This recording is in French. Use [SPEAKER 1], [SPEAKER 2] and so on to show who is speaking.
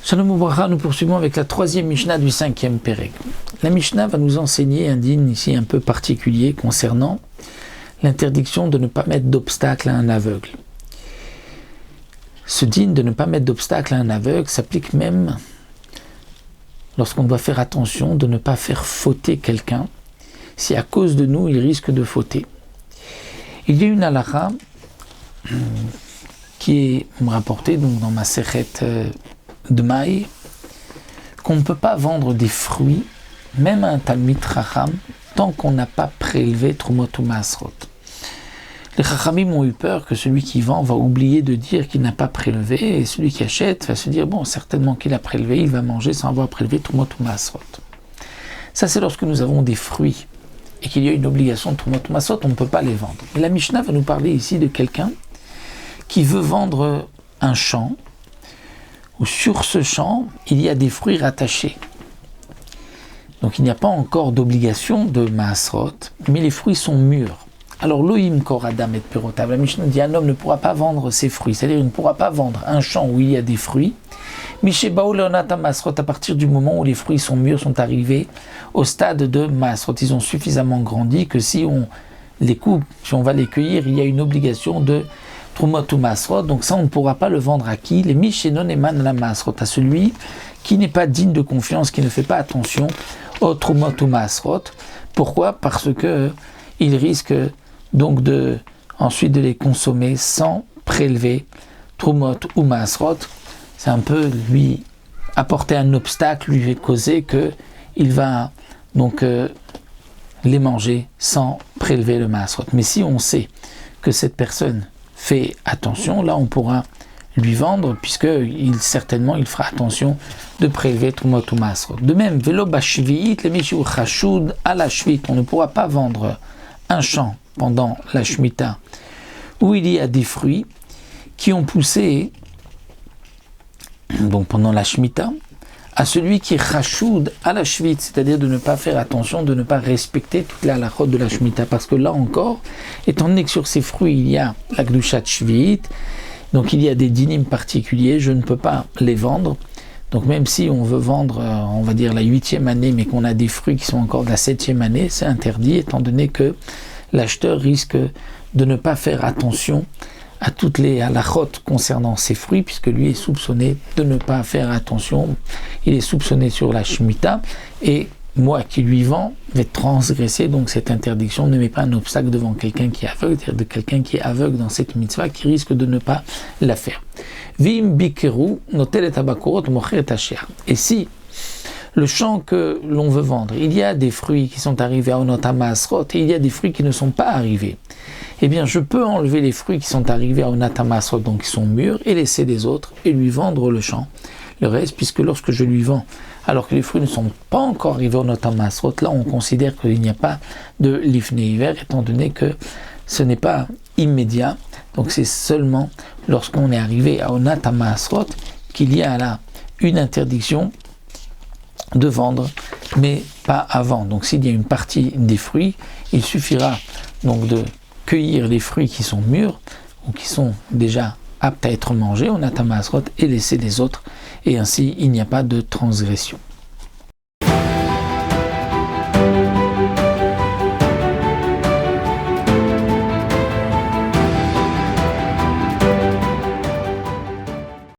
[SPEAKER 1] Shalom Ubracha, nous poursuivons avec la troisième Mishnah du cinquième Pérec. La Mishnah va nous enseigner un din ici un peu particulier concernant l'interdiction de ne pas mettre d'obstacle à un aveugle. Ce din de ne pas mettre d'obstacle à un aveugle s'applique même lorsqu'on doit faire attention de ne pas faire fauter quelqu'un, si à cause de nous il risque de fauter. Il y a une halakha qui est rapportée donc, dans ma Masechet de Maï, qu'on ne peut pas vendre des fruits, même à un Talmid Chacham, tant qu'on n'a pas prélevé Trumot ou Maasrot. Les Chachamim ont eu peur que celui qui vend va oublier de dire qu'il n'a pas prélevé, et celui qui achète va se dire, bon, certainement qu'il a prélevé, il va manger sans avoir prélevé Trumot ou Maasrot. Ça, c'est lorsque nous avons des fruits, et qu'il y a une obligation de Trumot ou Maasrot, on ne peut pas les vendre. Et la Mishnah va nous parler ici de quelqu'un qui veut vendre un champ, où sur ce champ, il y a des fruits rattachés. Donc il n'y a pas encore d'obligation de Maasrot, mais les fruits sont mûrs. Alors Loïm Kor Adam et Perotav, la Mishnah dit un homme ne pourra pas vendre ses fruits, c'est-à-dire il ne pourra pas vendre un champ où il y a des fruits, Mishe Baoleonata Maasrot, à partir du moment où les fruits sont mûrs, sont arrivés au stade de Maasrot. Ils ont suffisamment grandi que si on les coupe, si on va les cueillir, il y a une obligation de Trumot ou Maasrot, donc ça on ne pourra pas le vendre à qui? Les Mishenon Eman la Maasrot, à celui qui n'est pas digne de confiance, qui ne fait pas attention au Trumot ou Maasrot. Pourquoi? Parce que il risque donc ensuite de les consommer sans prélever Trumot ou Maasrot. C'est un peu lui apporter un obstacle, lui causer qu'il va donc les manger sans prélever le Maasrot. Mais si on sait que cette personne fait attention, là on pourra lui vendre, puisque certainement il fera attention de prélever Trumot ou Maasrot. De même, Velo Bashviit, le Mishu Chashud à la Shvit, on ne pourra pas vendre un champ pendant la Shemitah où il y a des fruits qui ont poussé donc pendant la Shemitah à celui qui est Chashud à la Shvit, c'est-à-dire de ne pas faire attention, de ne pas respecter toute la halachot de la Shemitah, parce que là encore, étant donné que sur ces fruits il y a la Kedushat Shvit, donc il y a des dinim particuliers, je ne peux pas les vendre. Donc même si on veut vendre, on va dire la 8e année, mais qu'on a des fruits qui sont encore de la 7e année, c'est interdit, étant donné que l'acheteur risque de ne pas faire attention à toutes les halachot concernant ces fruits, puisque lui est soupçonné de ne pas faire attention, il est soupçonné sur la Shemitah, et moi qui lui vends vais transgresser donc cette interdiction, ne met pas un obstacle devant quelqu'un qui est aveugle, c'est-à-dire de quelqu'un qui est aveugle dans cette mitzvah, qui risque de ne pas la faire. Vim bikeru notel et tabakorot mocher et asher. Et si le champ que l'on veut vendre, il y a des fruits qui sont arrivés à Onot HaMaasrot et il y a des fruits qui ne sont pas arrivés, eh bien je peux enlever les fruits qui sont arrivés à Onot HaMaasrot, donc qui sont mûrs, et laisser les autres et lui vendre le champ, le reste, puisque lorsque je lui vends alors que les fruits ne sont pas encore arrivés à Onot HaMaasrot, là on considère qu'il n'y a pas de lifnei hiver, étant donné que ce n'est pas immédiat, donc c'est seulement lorsqu'on est arrivé à Onot HaMaasrot qu'il y a là une interdiction de vendre, mais pas avant. Donc s'il y a une partie des fruits, il suffira donc de cueillir les fruits qui sont mûrs ou qui sont déjà aptes à être mangés, on a Maasrot, et laisser les autres, et ainsi il n'y a pas de transgression.